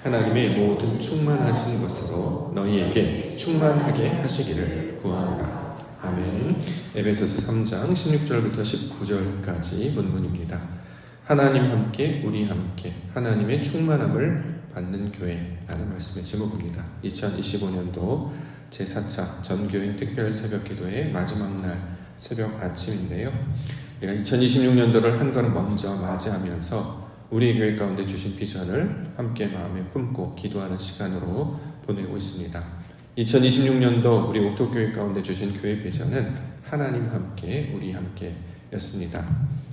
하나님의 모든 충만하신 것으로 너희에게 충만하게 하시기를 구하노라. 아멘. 에베소서 3장 16절부터 19절까지 본문입니다. 하나님 함께 우리 함께 하나님의 충만함을 받는 교회라는 말씀의 제목입니다. 2025년도 제4차 전교인 특별 새벽기도의 마지막 날 새벽 아침인데요. 우리가 2026년도를 한 걸음 먼저 맞이하면서 우리 교회 가운데 주신 비전을 함께 마음에 품고 기도하는 시간으로 보내고 있습니다. 2026년도 우리 옥토교회 가운데 주신 교회 비전은 하나님 함께 우리 함께 였습니다.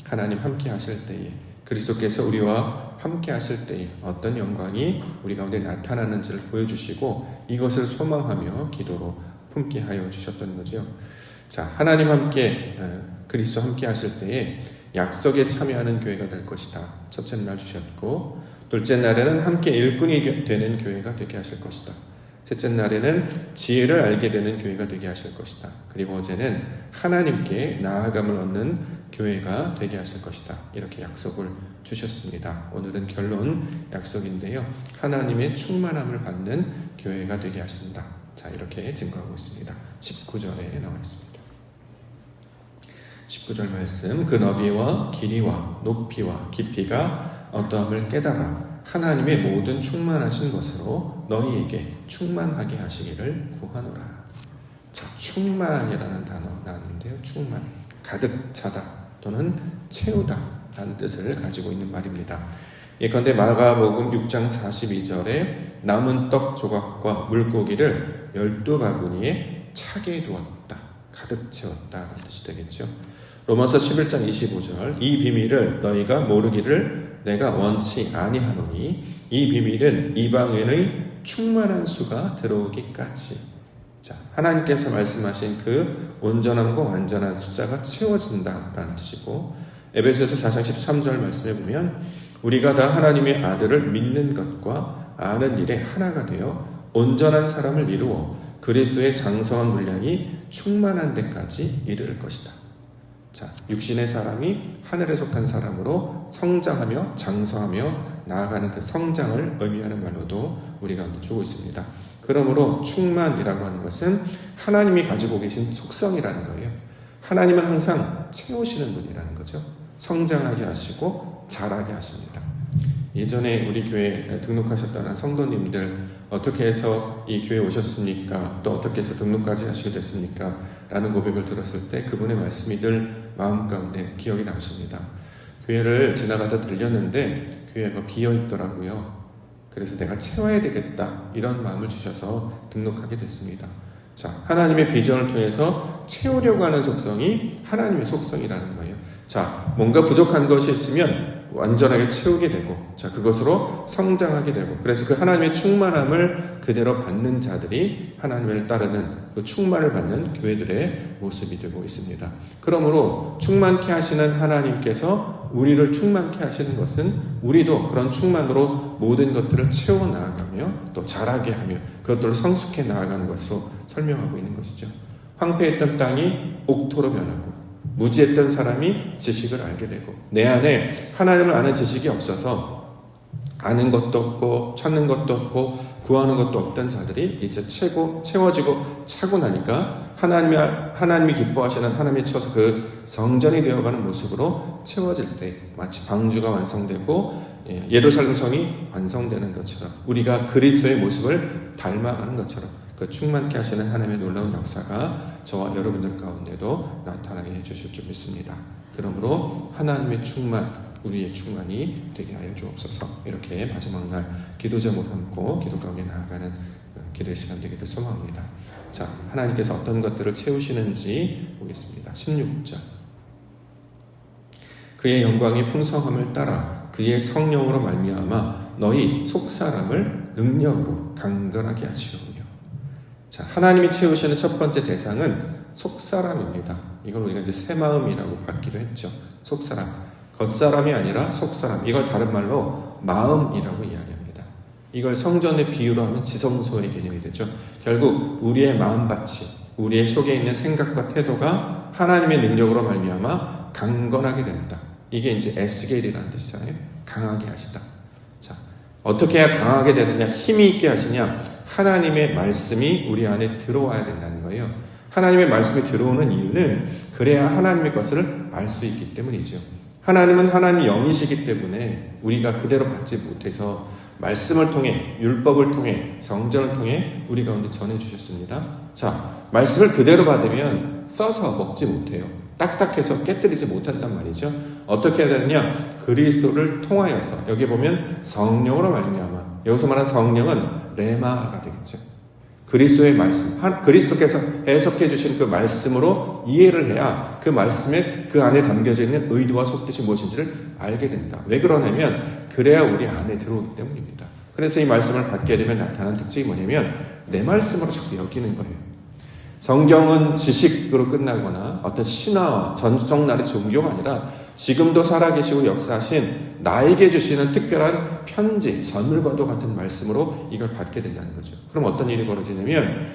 하나님 함께 하실 때에 그리스도께서 우리와 함께 하실 때에 어떤 영광이 우리 가운데 나타나는지를 보여주시고 이것을 소망하며 기도로 품게 하여 주셨던 거죠. 자, 하나님 함께 그리스도 함께 하실 때에 약속에 참여하는 교회가 될 것이다. 첫째 날 주셨고, 둘째 날에는 함께 일꾼이 되는 교회가 되게 하실 것이다. 셋째 날에는 지혜를 알게 되는 교회가 되게 하실 것이다. 그리고 어제는 하나님께 나아감을 얻는 교회가 되게 하실 것이다. 이렇게 약속을 주셨습니다. 오늘은 결론 약속인데요. 하나님의 충만함을 받는 교회가 되게 하신다. 자, 이렇게 증거하고 있습니다. 19절에 나와 있습니다. 19절 말씀, 그 너비와 길이와 높이와 깊이가 어떠함을 깨달아 하나님의 모든 충만하신 것으로 너희에게 충만하게 하시기를 구하노라. 자, 충만이라는 단어 나왔는데요. 충만, 가득 차다 또는 채우다 라는 뜻을 가지고 있는 말입니다. 예컨대 마가복음 6장 42절에 남은 떡 조각과 물고기를 12바구니에 차게 두었다, 가득 채웠다 라는 뜻이 되겠죠. 로마서 11장 25절, 이 비밀을 너희가 모르기를 내가 원치 아니하노니 이 비밀은 이방인의 충만한 수가 들어오기까지. 자, 하나님께서 말씀하신 그 온전함과 완전한 숫자가 채워진다라는 뜻이고, 에베소서 4장 13절 말씀에 보면 우리가 다 하나님의 아들을 믿는 것과 아는 일에 하나가 되어 온전한 사람을 이루어 그리스도의 장성한 분량이 충만한 데까지 이르를 것이다. 자, 육신의 사람이 하늘에 속한 사람으로 성장하며 장성하며 나아가는 그 성장을 의미하는 말로도 우리가 주고 있습니다. 그러므로 충만이라고 하는 것은 하나님이 가지고 계신 속성이라는 거예요. 하나님은 항상 채우시는 분이라는 거죠. 성장하게 하시고 자라게 하십니다. 예전에 우리 교회에 등록하셨던 성도님들 어떻게 해서 이 교회에 오셨습니까? 또 어떻게 해서 등록까지 하시게 됐습니까? 라는 고백을 들었을 때 그분의 말씀이 늘 마음 가운데 기억이 남습니다. 교회를 지나가다 들렸는데 교회가 비어있더라고요. 그래서 내가 채워야 되겠다 이런 마음을 주셔서 등록하게 됐습니다. 자, 하나님의 비전을 통해서 채우려고 하는 속성이 하나님의 속성이라는 거예요. 자, 뭔가 부족한 것이 있으면 완전하게 채우게 되고, 자, 그것으로 성장하게 되고, 그래서 그 하나님의 충만함을 그대로 받는 자들이 하나님을 따르는 그 충만을 받는 교회들의 모습이 되고 있습니다. 그러므로 충만케 하시는 하나님께서 우리를 충만케 하시는 것은 우리도 그런 충만으로 모든 것들을 채워 나아가며 또 자라게 하며 그것들을 성숙해 나아가는 것으로 설명하고 있는 것이죠. 황폐했던 땅이 옥토로 변하고 무지했던 사람이 지식을 알게 되고, 내 안에 하나님을 아는 지식이 없어서 아는 것도 없고 찾는 것도 없고 구하는 것도 없던 자들이 이제 채워지고 차고 나니까 하나님이 기뻐하시는 하나님의 쳐서 그 성전이 되어가는 모습으로 채워질 때 마치 방주가 완성되고 예루살렘 성이 완성되는 것처럼 우리가 그리스도의 모습을 닮아가는 것처럼 그 충만케 하시는 하나님의 놀라운 역사가 저와 여러분들 가운데도 나타나게 해주실 줄 믿습니다. 그러므로 하나님의 충만, 우리의 충만이 되게 하여 주옵소서. 이렇게 마지막 날 기도 제목 담고 기도 가운데 나아가는 기도의 시간 되기를 소망합니다. 자, 하나님께서 어떤 것들을 채우시는지 보겠습니다. 16절, 그의 영광의 풍성함을 따라 그의 성령으로 말미암아 너희 속사람을 능력으로 강건하게 하시오며. 자, 하나님이 채우시는 첫 번째 대상은 속사람입니다. 이걸 우리가 이제 새 마음이라고 받기도 했죠. 속사람, 겉사람이 아니라 속사람. 이걸 다른 말로 마음이라고 이야기합니다. 이걸 성전의 비유로 하면 지성소의 개념이 되죠. 결국 우리의 마음밭이, 우리의 속에 있는 생각과 태도가 하나님의 능력으로 말미암아 강건하게 된다. 이게 이제 에스겔이라는 뜻이잖아요. 강하게 하시다. 자, 어떻게 해야 강하게 되느냐, 힘이 있게 하시냐? 하나님의 말씀이 우리 안에 들어와야 된다는 거예요. 하나님의 말씀이 들어오는 이유는 그래야 하나님의 것을 알 수 있기 때문이죠. 하나님은 하나님 영이시기 때문에 우리가 그대로 받지 못해서 말씀을 통해, 율법을 통해, 성전을 통해 우리 가운데 전해주셨습니다. 자, 말씀을 그대로 받으면 써서 먹지 못해요. 딱딱해서 깨뜨리지 못한단 말이죠. 어떻게 해야 되느냐? 그리스도를 통하여서, 여기 보면 성령으로 말미암아, 여기서 말하는 성령은 레마가 되겠죠. 그리스도의 말씀, 그리스도께서 해석해 주신 그 말씀으로 이해를 해야 그 말씀에 그 안에 담겨져 있는 의도와 속뜻이 무엇인지를 알게 된다. 왜 그러냐면 그래야 우리 안에 들어오기 때문입니다. 그래서 이 말씀을 받게 되면 나타나는 특징이 뭐냐면 내 말씀으로 자꾸 여기는 거예요. 성경은 지식으로 끝나거나 어떤 신화와 전적 날의 종교가 아니라 지금도 살아계시고 역사하신 나에게 주시는 특별한 편지, 선물과도 같은 말씀으로 이걸 받게 된다는 거죠. 그럼 어떤 일이 벌어지냐면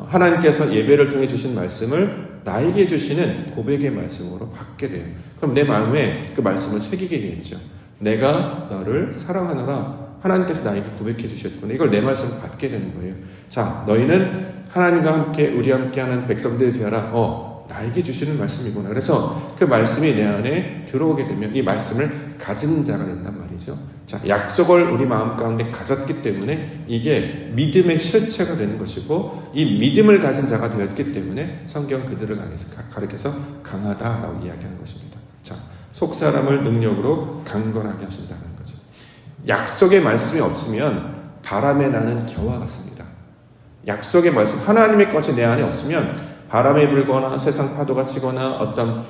하나님께서 예배를 통해 주신 말씀을 나에게 주시는 고백의 말씀으로 받게 돼요. 그럼 내 마음에 그 말씀을 새기게 되겠죠. 내가 너를 사랑하노라. 하나님께서 나에게 고백해 주셨구나. 이걸 내 말씀을 받게 되는 거예요. 자, 너희는 하나님과 함께 우리와 함께하는 백성들이 되어라. 나에게 주시는 말씀이구나. 그래서 그 말씀이 내 안에 들어오게 되면 이 말씀을 가진 자가 된단 말이죠. 자, 약속을 우리 마음 가운데 가졌기 때문에 이게 믿음의 실체가 되는 것이고, 이 믿음을 가진 자가 되었기 때문에 성경 그들을 가리켜서 강하다라고 이야기하는 것입니다. 자, 속 사람을 능력으로 강건하게 하신다는 거죠. 약속의 말씀이 없으면 바람에 나는 겨와 같습니다. 약속의 말씀, 하나님의 것이 내 안에 없으면 바람이 불거나 세상 파도가 치거나 어떤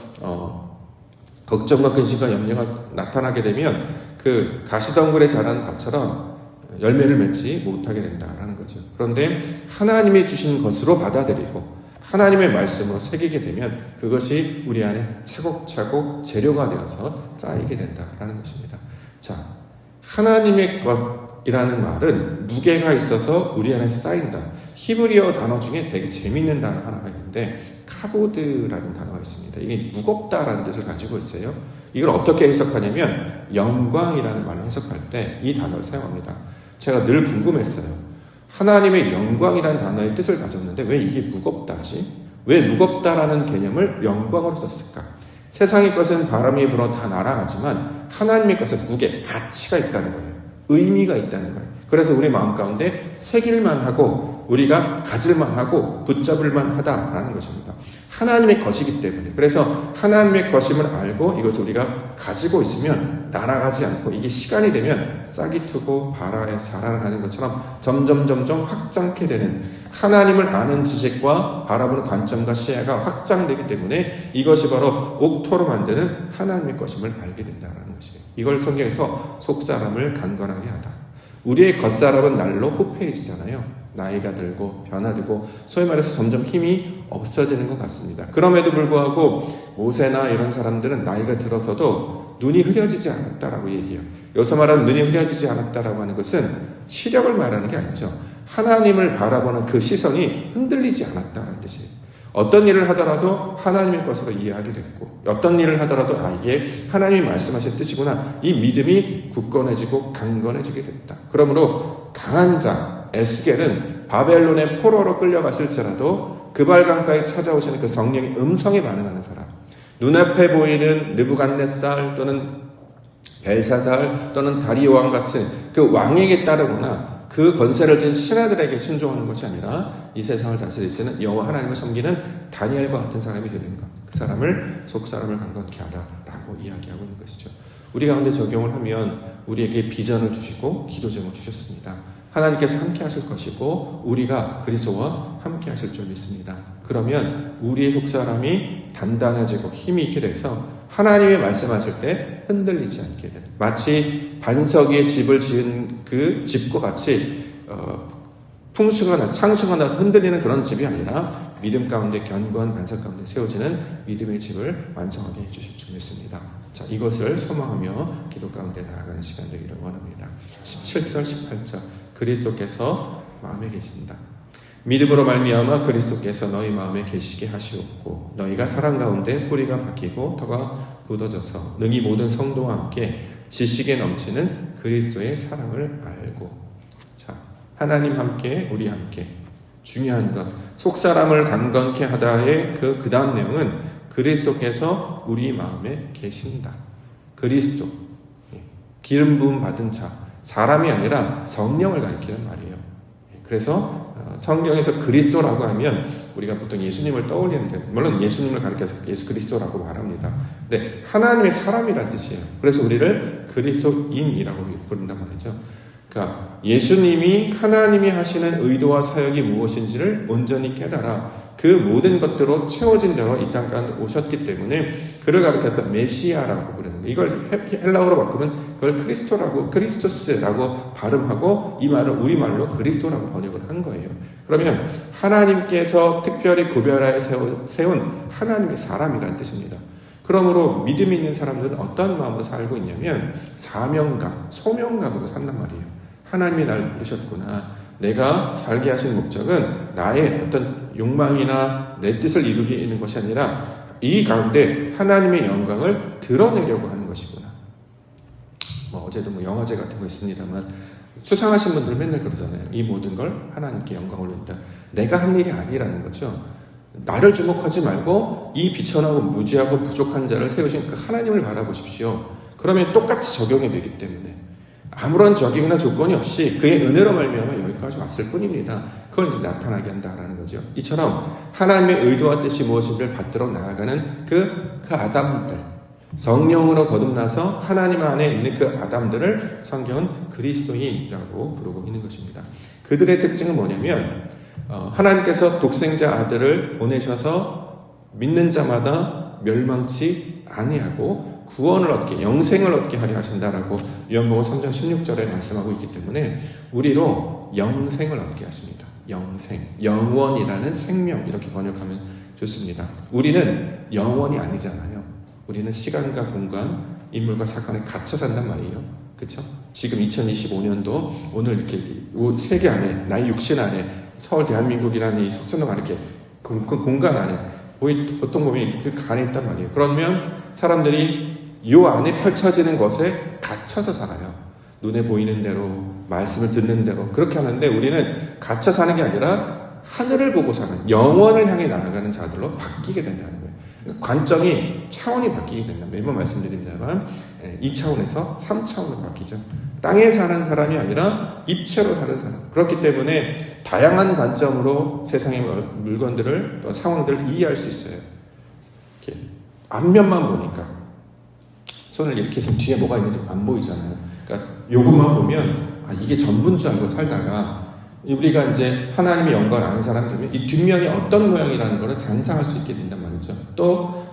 걱정과 근심과 염려가 나타나게 되면 그 가시덩굴에 자라는 밭처럼 열매를 맺지 못하게 된다라는 거죠. 그런데 하나님이 주신 것으로 받아들이고 하나님의 말씀으로 새기게 되면 그것이 우리 안에 차곡차곡 재료가 되어서 쌓이게 된다라는 것입니다. 자, 하나님의 것이라는 말은 무게가 있어서 우리 안에 쌓인다. 히브리어 단어 중에 되게 재밌는 단어 하나가 있는데 카보드라는 단어가 있습니다. 이게 무겁다라는 뜻을 가지고 있어요. 이걸 어떻게 해석하냐면 영광이라는 말을 해석할 때 이 단어를 사용합니다. 제가 늘 궁금했어요. 하나님의 영광이라는 단어의 뜻을 가졌는데 왜 이게 무겁다지? 왜 무겁다라는 개념을 영광으로 썼을까? 세상의 것은 바람이 불어 다 날아가지만 하나님의 것은 무게, 가치가 있다는 거예요. 의미가 있다는 거예요. 그래서 우리 마음 가운데 새길만 하고 우리가 가질만 하고 붙잡을만 하다라는 것입니다. 하나님의 것이기 때문에. 그래서 하나님의 것임을 알고 이것을 우리가 가지고 있으면 날아가지 않고 이게 시간이 되면 싹이 트고 발아에 자라나는 것처럼 점점 확장케 되는, 하나님을 아는 지식과 바라보는 관점과 시야가 확장되기 때문에 이것이 바로 옥토로 만드는 하나님의 것임을 알게 된다는 것이에요. 이걸 성경에서 속사람을 강건하게 하다. 우리의 겉사람은 날로 후패해지잖아요. 나이가 들고 변화되고 소위 말해서 점점 힘이 없어지는 것 같습니다. 그럼에도 불구하고 모세나 이런 사람들은 나이가 들어서도 눈이 흐려지지 않았다라고 얘기해요. 여기서 말하는 눈이 흐려지지 않았다라고 하는 것은 시력을 말하는 게 아니죠. 하나님을 바라보는 그 시선이 흔들리지 않았다는 뜻이에요. 어떤 일을 하더라도 하나님의 것으로 이해하게 됐고, 어떤 일을 하더라도 이게 하나님이 말씀하신 뜻이구나, 이 믿음이 굳건해지고 강건해지게 됐다. 그러므로 강한 자 에스겔은 바벨론의 포로로 끌려갔을지라도 그발강가에 찾아오시는 그 성령의 음성에 반응하는 사람, 눈앞에 보이는 느부갓네살 또는 벨사살 또는 다리오 왕 같은 그 왕에게 따르거나 그 권세를 진 신하들에게 순종하는 것이 아니라 이 세상을 다스리시는 여호와 하나님을 섬기는 다니엘과 같은 사람이 되는 것, 그 사람을 속사람을 강건케 하다라고 이야기하고 있는 것이죠. 우리 가운데 적용을 하면 우리에게 비전을 주시고 기도 제목을 주셨습니다. 하나님께서 함께 하실 것이고 우리가 그리스도와 함께 하실 줄 믿습니다. 그러면 우리의 속사람이 단단해지고 힘이 있게 돼서 하나님이 말씀하실 때 흔들리지 않게 되는, 마치 반석 위에 집을 지은 그 집과 같이 풍수가 나서 창수가 나서 흔들리는 그런 집이 아니라 믿음 가운데 견고한 반석 가운데 세워지는 믿음의 집을 완성하게 해주실 줄 믿습니다. 자, 이것을 소망하며 기도 가운데 나아가는 시간 되기를 원합니다. 17절 18절 그리스도께서 마음에 계신다. 믿음으로 말미암아 그리스도께서 너희 마음에 계시게 하시옵고 너희가 사랑 가운데 뿌리가 박히고 터가 굳어져서 능히 모든 성도와 함께 지식에 넘치는 그리스도의 사랑을 알고. 자, 하나님 함께 우리 함께 중요한 것, 속사람을 강건케 하다의 그 다음 내용은 그리스도께서 우리 마음에 계신다. 그리스도, 기름 부음 받은 자, 사람이 아니라 성령을 가리키는 말이에요. 그래서 성경에서 그리스도라고 하면 우리가 보통 예수님을 떠올리는데, 물론 예수님을 가리켜서 예수 그리스도라고 말합니다. 근데 하나님의 사람이라는 뜻이에요. 그래서 우리를 그리스도인이라고 부른단 말이죠. 그러니까 예수님이 하나님이 하시는 의도와 사역이 무엇인지를 온전히 깨달아 그 모든 것들로 채워진 대로 이 땅 가운데 오셨기 때문에 그를 가리켜서 메시아라고 부르는 거예요. 이걸 헬라어로 바꾸면 그걸 크리스토스라고 발음하고 이 말을 우리말로 그리스도라고 번역을 한 거예요. 그러면 하나님께서 특별히 구별하여 세운 하나님의 사람이라는 뜻입니다. 그러므로 믿음이 있는 사람들은 어떤 마음으로 살고 있냐면 사명감, 소명감으로 산단 말이에요. 하나님이 날 부르셨구나. 내가 살게 하신 목적은 나의 어떤 욕망이나 내 뜻을 이루기 있는 것이 아니라 이 가운데 하나님의 영광을 드러내려고 하는 것이구나. 어제도 영화제 같은 거 있습니다만 수상하신 분들 맨날 그러잖아요. 이 모든 걸 하나님께 영광을 올린다. 내가 한 일이 아니라는 거죠. 나를 주목하지 말고 이 비천하고 무지하고 부족한 자를 세우신 그 하나님을 바라보십시오. 그러면 똑같이 적용이 되기 때문에 아무런 적용이나 조건이 없이 그의 은혜로 말미암아 여기까지 왔을 뿐입니다. 그걸 이제 나타나게 한다라는 거죠. 이처럼 하나님의 의도와 뜻이 무엇인지를 받들어 나아가는 그 아담들, 성령으로 거듭나서 하나님 안에 있는 그 아담들을 성경은 그리스도인이라고 부르고 있는 것입니다. 그들의 특징은 뭐냐면 하나님께서 독생자 아들을 보내셔서 믿는 자마다 멸망치 아니하고 구원을 얻게, 영생을 얻게 하려 하신다라고 요한복음 3장 16절에 말씀하고 있기 때문에 우리로 영생을 얻게 하십니다. 영생, 영원이라는 생명, 이렇게 번역하면 좋습니다. 우리는 영원이 아니잖아요. 우리는 시간과 공간, 인물과 사건에 갇혀 산단 말이에요. 그렇죠? 지금 2025년도 오늘 이렇게 세계 안에, 나의 육신 안에, 서울 대한민국이라는 이 석천동 안에 이렇게 그 공간 안에 보통 보면 그 안에 있단 말이에요. 그러면 사람들이 이 안에 펼쳐지는 것에 갇혀서 살아요. 눈에 보이는 대로, 말씀을 듣는 대로 그렇게 하는데 우리는 갇혀 사는 게 아니라 하늘을 보고 사는, 영원을 향해 나아가는 자들로 바뀌게 된다는 거예요. 관점이, 차원이 바뀌게 된다. 매번 말씀드립니다만 2차원에서 3차원으로 바뀌죠. 땅에 사는 사람이 아니라 입체로 사는 사람. 그렇기 때문에 다양한 관점으로 세상의 물건들을, 또 상황들을 이해할 수 있어요. 이렇게 앞면만 보니까 손을 이렇게 해서 뒤에 뭐가 있는지 안 보이잖아요. 그러니까 요것만 보면 이게 전부인 줄 알고 살다가 우리가 이제 하나님의 영광을 아는 사람이 되면 이 뒷면이 어떤 모양이라는 것을 상상할 수 있게 된단 말이죠. 또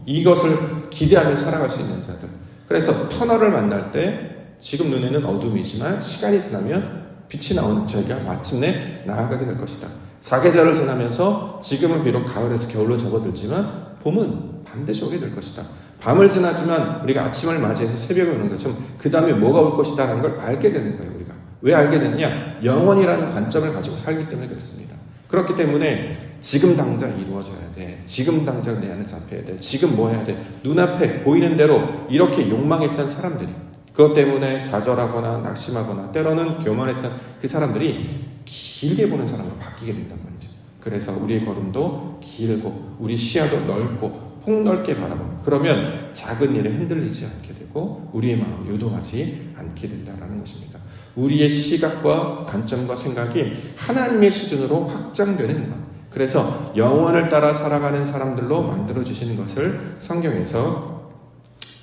이것을 기대하며 살아갈 수 있는 자들. 그래서 터널을 만날 때 지금 눈에는 어둠이지만 시간이 지나면 빛이 나오는 저희가 마침내 나아가게 될 것이다. 사계절을 지나면서 지금은 비록 가을에서 겨울로 접어들지만 봄은 반드시 오게 될 것이다. 밤을 지나지만 우리가 아침을 맞이해서 새벽에 오는 것처럼 그 다음에 뭐가 올 것이다 하는 걸 알게 되는 거예요. 우리가 왜 알게 되느냐? 영원이라는 관점을 가지고 살기 때문에 그렇습니다. 그렇기 때문에 지금 당장 이루어져야 돼. 지금 당장 내 안에 잡혀야 돼. 지금 뭐 해야 돼. 눈앞에 보이는 대로 이렇게 욕망했던 사람들이, 그것 때문에 좌절하거나 낙심하거나 때로는 교만했던 그 사람들이 길게 보는 사람으로 바뀌게 된단 말이죠. 그래서 우리의 걸음도 길고 우리 시야도 넓고 폭넓게 바라보고, 그러면 작은 일에 흔들리지 않게 되고 우리의 마음이 요동하지 않게 된다는 것입니다. 우리의 시각과 관점과 생각이 하나님의 수준으로 확장되는 것. 그래서 영원을 따라 살아가는 사람들로 만들어주시는 것을 성경에서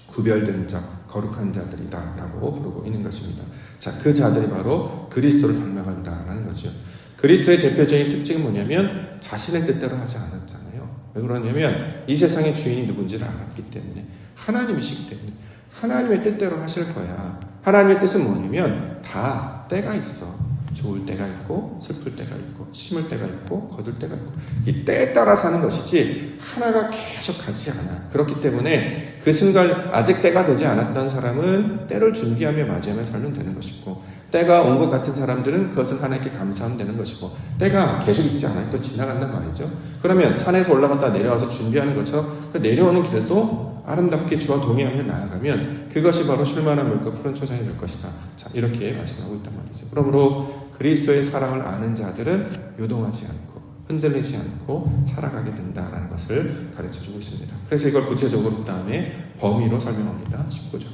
구별된 자, 거룩한 자들이다 라고 부르고 있는 것입니다. 자, 그 자들이 바로 그리스도를 닮아간다라는 거죠. 그리스도의 대표적인 특징은 뭐냐면 자신의 뜻대로 하지 않았잖아요. 왜 그러냐면 이 세상의 주인이 누군지를 알았기 때문에, 하나님이시기 때문에 하나님의 뜻대로 하실 거야. 하나님의 뜻은 뭐냐면 다 때가 있어. 좋을 때가 있고 슬플 때가 있고 심을 때가 있고 거둘 때가 있고, 이 때에 따라 사는 것이지 하나가 계속 가지 않아. 그렇기 때문에 그 순간 아직 때가 되지 않았던 사람은 때를 준비하며 맞이하며 살면 되는 것이고, 때가 온 것 같은 사람들은 그것을 하나님께 감사하면 되는 것이고, 때가 계속 있지 않아요. 또 지나간단 말이죠. 그러면 산에서 올라갔다 내려와서 준비하는 것처럼 내려오는 길도 아름답게 주와 동행하며 나아가면 그것이 바로 쉴만한 물과 푸른 초장이 될 것이다. 자, 이렇게 말씀하고 있단 말이죠. 그러므로 그리스도의 사랑을 아는 자들은 요동하지 않고 흔들리지 않고 살아가게 된다라는 것을 가르쳐주고 있습니다. 그래서 이걸 구체적으로 그 다음에 범위로 설명합니다. 19절.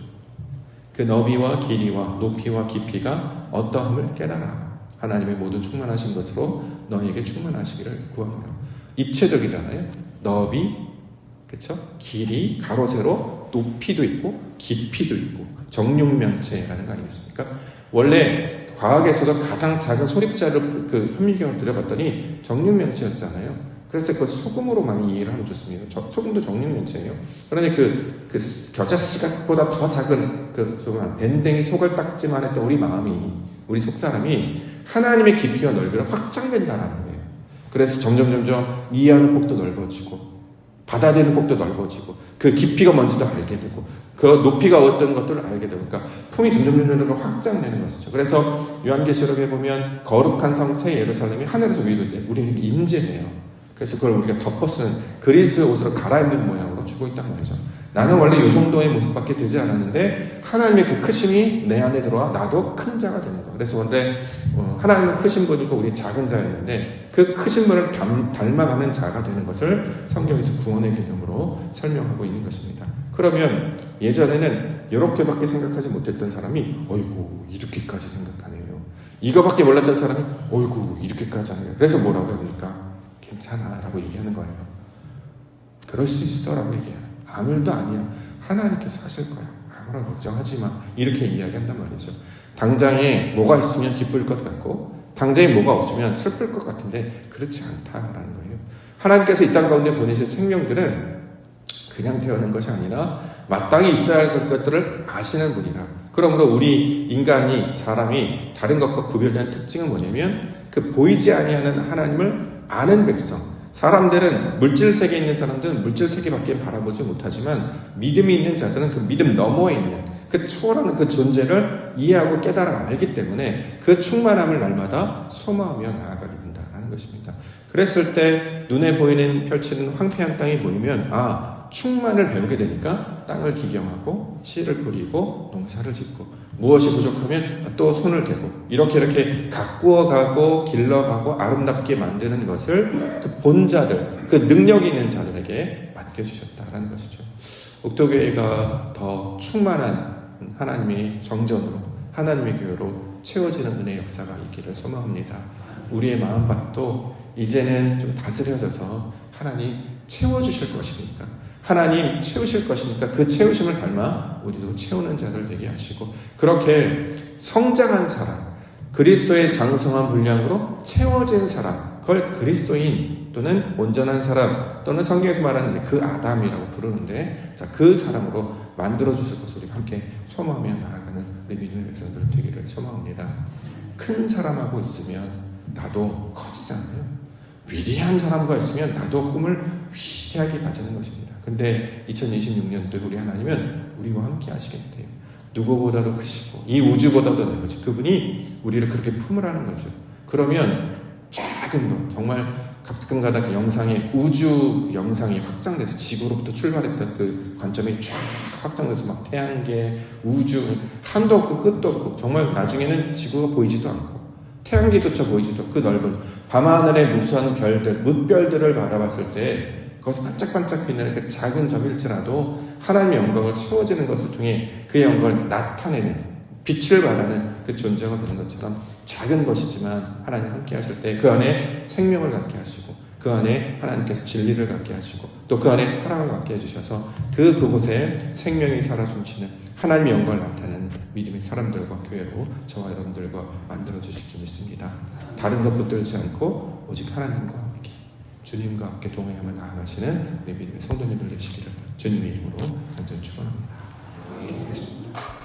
그 너비와 길이와 높이와 깊이가 어떠함을 깨달아 하나님의 모든 충만하신 것으로 너희에게 충만하시기를 구하노라. 입체적이잖아요. 너비, 그렇죠? 길이, 가로 세로, 높이도 있고 깊이도 있고 정육면체라는 거 아니겠습니까? 원래 과학에서도 가장 작은 소립자를 그 현미경을 들여봤더니 정육면체였잖아요. 그래서 그 소금으로 많이 이해를 하면 좋습니다. 소금도 정육면체예요. 그러니 그 겨자씨보다 더 작은 그 소금, 밴댕이 소갈딱지만 했던 우리 마음이, 우리 속사람이 하나님의 깊이와 넓이를 확장된다는 거예요. 그래서 점점 이해하는 폭도 넓어지고 받아들이는 폭도 넓어지고 그 깊이가 뭔지도 알게 되고 그 높이가 어떤 것들을 알게 되고 그러니까 품이 점점 확장되는 것이죠. 그래서 요한계시록에 보면 거룩한 성체 예루살렘이 하늘에서 위로돼 우리는 임재해요. 그래서 그걸 우리가 덮어쓰는 그리스의 옷으로 갈아입는 모양으로 주고 있단 말이죠. 나는 원래 이 정도의 모습밖에 되지 않았는데 하나님의 그 크심이 내 안에 들어와 나도 큰 자가 되는 거예요. 그래서 원래 하나님은 크신 분이고 우리 작은 자였는데 그 크신 분을 닮아가는 자가 되는 것을 성경에서 구원의 개념으로 설명하고 있는 것입니다. 그러면 예전에는 이렇게밖에 생각하지 못했던 사람이 어이구 이렇게까지 생각하네요. 이거밖에 몰랐던 사람이 어이구 이렇게까지 하네요. 그래서 뭐라고 합니까? 괜찮아 라고 얘기하는 거예요. 그럴 수 있어 라고 얘기해요. 아무 일도 아니야. 하나님께서 하실 거야. 아무런 걱정하지 마. 이렇게 이야기한단 말이죠. 당장에 뭐가 있으면 기쁠 것 같고 당장에 뭐가 없으면 슬플 것 같은데 그렇지 않다라는 거예요. 하나님께서 이 땅 가운데 보내신 생명들은 그냥 태어난 것이 아니라 마땅히 있어야 할 것들을 아시는 분이라. 그러므로 우리 인간이 사람이 다른 것과 구별되는 특징은 뭐냐면 그 보이지 아니하는 하나님을 아는 백성. 사람들은 물질 세계에 있는 사람들은 물질 세계밖에 바라보지 못하지만 믿음이 있는 자들은 그 믿음 너머에 있는 그 초월하는 그 존재를 이해하고 깨달아 알기 때문에 그 충만함을 날마다 소망하며 나아가게 된다는 것입니다. 그랬을 때 눈에 보이는 펼치는 황폐한 땅이 보이면 충만을 배우게 되니까 땅을 기경하고 씨를 뿌리고 농사를 짓고 무엇이 부족하면 또 손을 대고 이렇게 가꾸어가고 길러가고 아름답게 만드는 것을 그 본자들, 그 능력 있는 자들에게 맡겨주셨다라는 것이죠. 옥도교회가 더 충만한 하나님의 정전으로 하나님의 교회로 채워지는 은혜의 역사가 있기를 소망합니다. 우리의 마음밭도 이제는 좀 다스려져서 하나님 채워주실 것이니까 하나님 채우실 것이니까 그 채우심을 닮아 우리도 채우는 자를 되게 하시고 그렇게 성장한 사람, 그리스도의 장성한 분량으로 채워진 사람, 그걸 그리스도인 또는 온전한 사람 또는 성경에서 말하는 그 아담이라고 부르는데 그 사람으로 만들어주실 것을 우리 함께 소망하며 나아가는 우리 믿음의 백성들 되기를 소망합니다. 큰 사람하고 있으면 나도 커지잖아요. 위대한 사람과 있으면 나도 꿈을 위대하게 가지는 것입니다. 근데 2026년도 우리 하나님은 우리와 함께 하시겠대요. 누구보다도 크시고 이 우주보다도 넓으시 그분이 우리를 그렇게 품으라는 거죠. 그러면 작은 것 정말 가끔가다 그 영상에 우주 영상이 확장돼서 지구로부터 출발했던 그 관점이 쫙 확장돼서 막 태양계 우주 한도 없고 끝도 없고 정말 나중에는 지구가 보이지도 않고 태양계조차 보이지도 않고 그 넓은 밤하늘의 무수한 별들 뭇별들을 바라봤을 때 그것을 반짝반짝 빛나는 그 작은 점일지라도 하나님의 영광을 채워지는 것을 통해 그의 영광을 나타내는 빛을 발하는 그 존재가 되는 것처럼 작은 것이지만 하나님 함께 하실 때 그 안에 생명을 갖게 하시고 그 안에 하나님께서 진리를 갖게 하시고 또 그 안에 사랑을 갖게 해주셔서 그곳에 생명이 살아 숨쉬는 하나님의 영광을 나타내는 믿음의 사람들과 교회로 저와 여러분들과 만들어주실 줄 믿습니다. 다른 것 붙들지 않고 오직 하나님과 함께 주님과 함께 동행하며 나아가시는 우리 믿음의 성도님들 되시기를 주님의 이름으로 간절히 축원합니다. 기도하겠습니다.